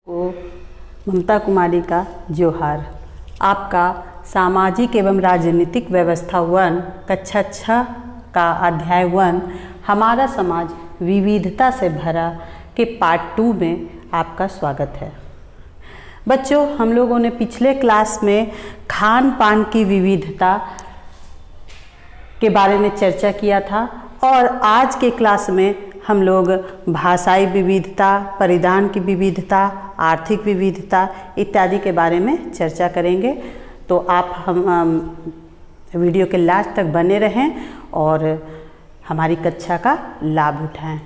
को ममता कुमारी का जोहार। आपका सामाजिक एवं राजनीतिक व्यवस्था 1 कक्षा 6 का अध्याय 1 हमारा समाज विविधता से भरा के पार्ट 2 में आपका स्वागत है। बच्चों, हम लोगों ने पिछले क्लास में खान पान की विविधता के बारे में चर्चा किया था और आज के क्लास में हम लोग भाषाई विविधता, परिधान की विविधता, आर्थिक विविधता इत्यादि के बारे में चर्चा करेंगे। तो आप हम वीडियो के लास्ट तक बने रहें और हमारी कक्षा का लाभ उठाएं।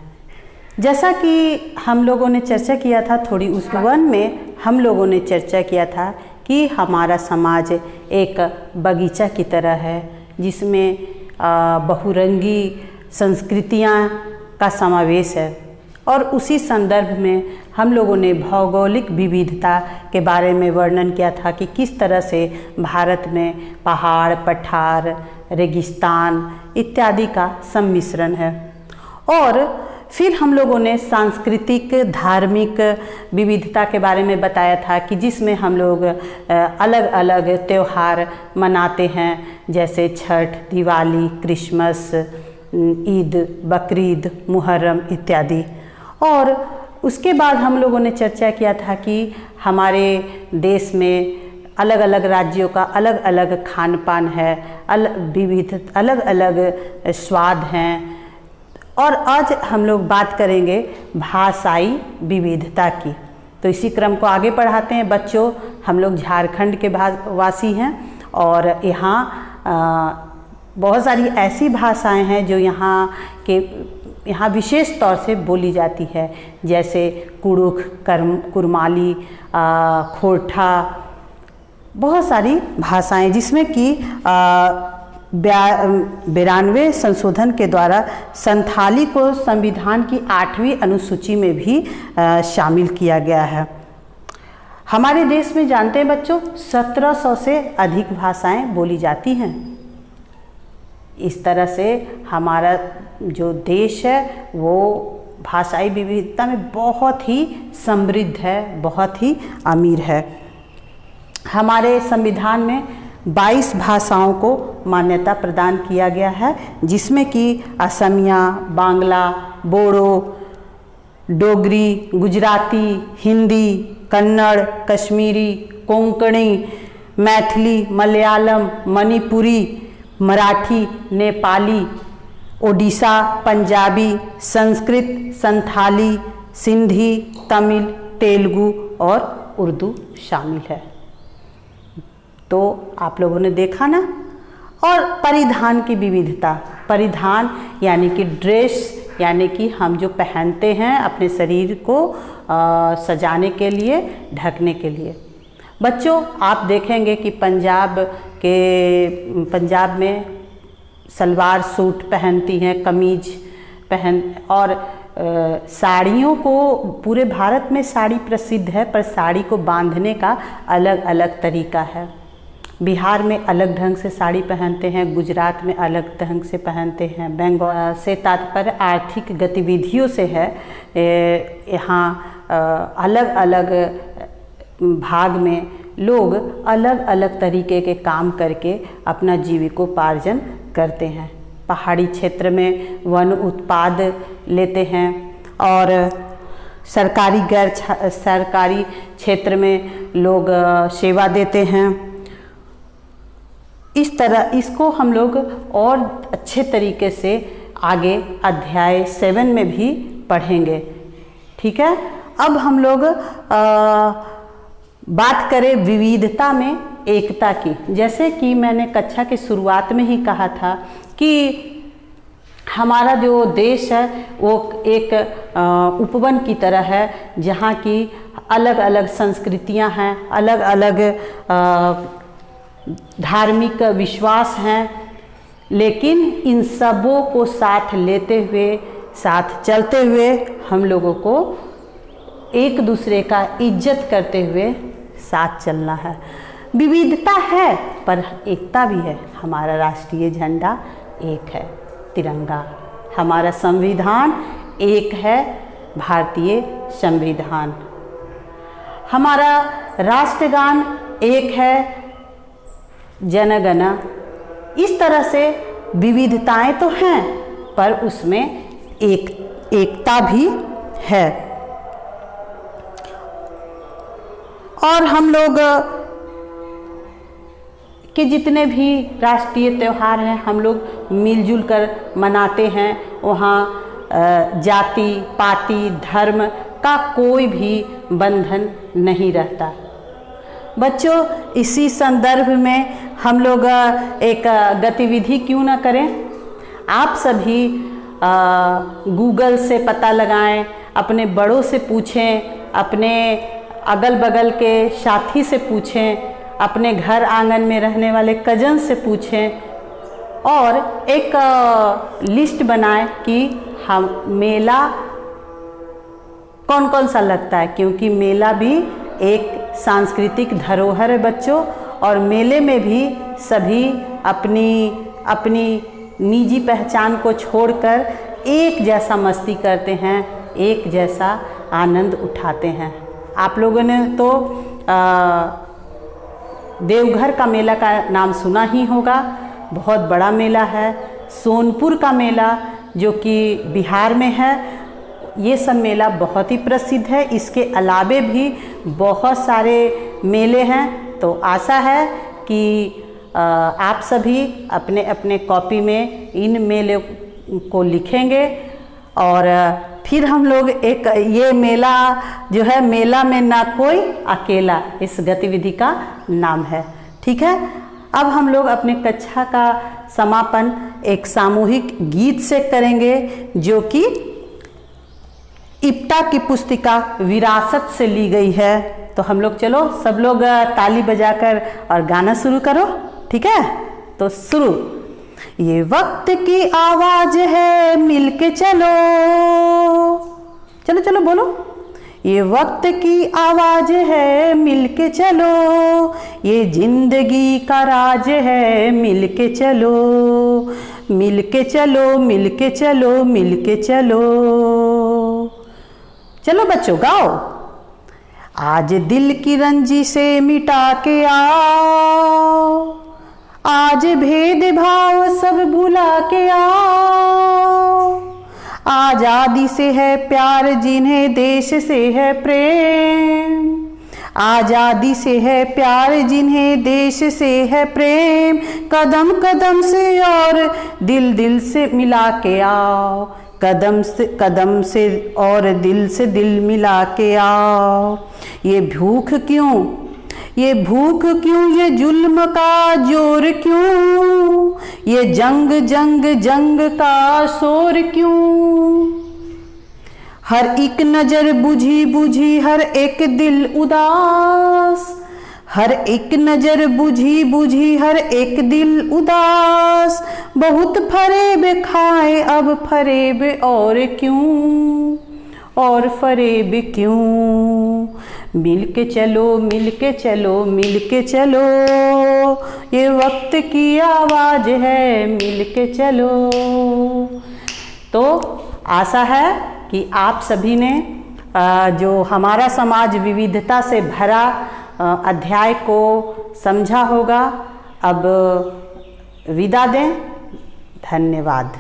जैसा कि हम लोगों ने चर्चा किया था, थोड़ी उस 1 में हम लोगों ने चर्चा किया था कि हमारा समाज एक बगीचा की तरह है जिसमें बहुरंगी संस्कृतियाँ का समावेश है। और उसी संदर्भ में हम लोगों ने भौगोलिक विविधता के बारे में वर्णन किया था कि किस तरह से भारत में पहाड़, पठार, रेगिस्तान इत्यादि का सम्मिश्रण है। और फिर हम लोगों ने सांस्कृतिक, धार्मिक विविधता के बारे में बताया था कि जिसमें हम लोग अलग अलग त्यौहार मनाते हैं, जैसे छठ, दिवाली, क्रिसमस, ईद, बकरीद, मुहर्रम इत्यादि। और उसके बाद हम लोगों ने चर्चा किया था कि हमारे देश में अलग अलग राज्यों का अलग अलग खान पान है, अलग अलग स्वाद हैं। और आज हम लोग बात करेंगे भाषाई विविधता की। तो इसी क्रम को आगे बढ़ाते हैं। बच्चों, हम लोग झारखंड के वासी हैं और यहाँ बहुत सारी ऐसी भाषाएं हैं जो यहाँ विशेष तौर से बोली जाती है, जैसे कुड़ुख, कुरमाली, खोरठा, बहुत सारी भाषाएं, जिसमें कि 92 संशोधन के द्वारा संथाली को संविधान की 8वीं अनुसूची में भी शामिल किया गया है। हमारे देश में जानते हैं बच्चों, 1700 से अधिक भाषाएं बोली जाती हैं। इस तरह से हमारा जो देश है वो भाषाई विविधता में बहुत ही समृद्ध है, बहुत ही अमीर है। हमारे संविधान में 22 भाषाओं को मान्यता प्रदान किया गया है, जिसमें कि असमिया, बांग्ला, बोडो, डोगरी, गुजराती, हिंदी, कन्नड़, कश्मीरी, कोंकणी, मैथिली, मलयालम, मणिपुरी, मराठी, नेपाली, ओडिशा, पंजाबी, संस्कृत, संथाली, सिंधी, तमिल, तेलुगु और उर्दू शामिल है। तो आप लोगों ने देखा ना। और परिधान की विविधता, परिधान यानी कि ड्रेस, यानी कि हम जो पहनते हैं अपने शरीर को सजाने के लिए, ढकने के लिए। बच्चों, आप देखेंगे कि पंजाब में सलवार सूट पहनती हैं, कमीज और साड़ियों को, पूरे भारत में साड़ी प्रसिद्ध है, पर साड़ी को बांधने का अलग अलग तरीका है। बिहार में अलग ढंग से साड़ी पहनते हैं, गुजरात में अलग ढंग से पहनते हैं। बंगाल से तात्पर्य आर्थिक गतिविधियों से है। यहाँ अलग अलग भाग में लोग अलग अलग तरीके के काम करके अपना जीविकोपार्जन करते हैं। पहाड़ी क्षेत्र में वन उत्पाद लेते हैं और सरकारी, गैर सरकारी क्षेत्र में लोग सेवा देते हैं। इस तरह इसको हम लोग और अच्छे तरीके से आगे अध्याय 7 में भी पढ़ेंगे। ठीक है। अब हम लोग बात करें विविधता में एकता की। जैसे कि मैंने कक्षा की शुरुआत में ही कहा था कि हमारा जो देश है वो एक उपवन की तरह है, जहाँ की अलग अलग संस्कृतियाँ हैं, अलग अलग धार्मिक विश्वास हैं, लेकिन इन सबों को साथ लेते हुए, साथ चलते हुए हम लोगों को एक दूसरे का इज्जत करते हुए साथ चलना है। विविधता है पर एकता भी है। हमारा राष्ट्रीय झंडा एक है, तिरंगा। हमारा संविधान एक है, भारतीय संविधान। हमारा राष्ट्रगान एक है, जन गण। इस तरह से विविधताएं तो हैं पर उसमें एकता भी है। और हम लोग के जितने भी राष्ट्रीय त्यौहार हैं हम लोग मिलजुल कर मनाते हैं। वहाँ जाति पाति धर्म का कोई भी बंधन नहीं रहता। बच्चों, इसी संदर्भ में हम लोग एक गतिविधि क्यों ना करें। आप सभी गूगल से पता लगाएं, अपने बड़ों से पूछें, अपने अगल बगल के साथी से पूछें, अपने घर आंगन में रहने वाले कजन से पूछें और एक लिस्ट बनाएं कि हम मेला कौन कौन सा लगता है, क्योंकि मेला भी एक सांस्कृतिक धरोहर है बच्चों। और मेले में भी सभी अपनी निजी पहचान को छोड़कर एक जैसा मस्ती करते हैं, एक जैसा आनंद उठाते हैं। आप लोगों ने तो देवघर का मेला का नाम सुना ही होगा, बहुत बड़ा मेला है। सोनपुर का मेला जो कि बिहार में है, ये सब मेला बहुत ही प्रसिद्ध है। इसके अलावे भी बहुत सारे मेले हैं। तो आशा है कि आप सभी अपने अपने कॉपी में इन मेले को लिखेंगे और फिर हम लोग एक ये मेला जो है, मेला में ना कोई अकेला, इस गतिविधि का नाम है। ठीक है, अब हम लोग अपने कक्षा का समापन एक सामूहिक गीत से करेंगे जो कि इप्टा की पुस्तिका विरासत से ली गई है। तो हम लोग चलो सब लोग ताली बजाकर और गाना शुरू करो। ठीक है, तो शुरू। ये वक्त की आवाज है, मिलके चलो, चलो चलो बोलो। ये वक्त की आवाज है, मिलके चलो, ये जिंदगी का राज है, मिलके चलो, मिलके चलो, मिलके चलो, मिलके चलो। चलो बच्चों गाओ। आज दिल की रंजी से मिटा के आओ, आज भेदभाव सब भुला के आओ, आजादी से है प्यार जिन्हें देश से है प्रेम, आजादी से है प्यार जिन्हें देश से है प्रेम, कदम कदम से और दिल दिल से मिला के आओ, कदम से और दिल से दिल मिला के आओ। ये भूख क्यों, ये भूख क्यों, ये जुल्म का जोर क्यों, ये जंग जंग जंग का शोर क्यों, हर एक नजर बुझी बुझी, हर एक दिल उदास, हर एक नजर बुझी बुझी, हर एक दिल उदास, बहुत फरेब खाए अब फरेब और क्यों, और फरेब क्यों। मिलके चलो, मिलके चलो, मिलके चलो, ये वक्त की आवाज है, मिलके चलो। तो आशा है कि आप सभी ने जो हमारा समाज विविधता से भरा अध्याय को समझा होगा। अब विदा दें। धन्यवाद।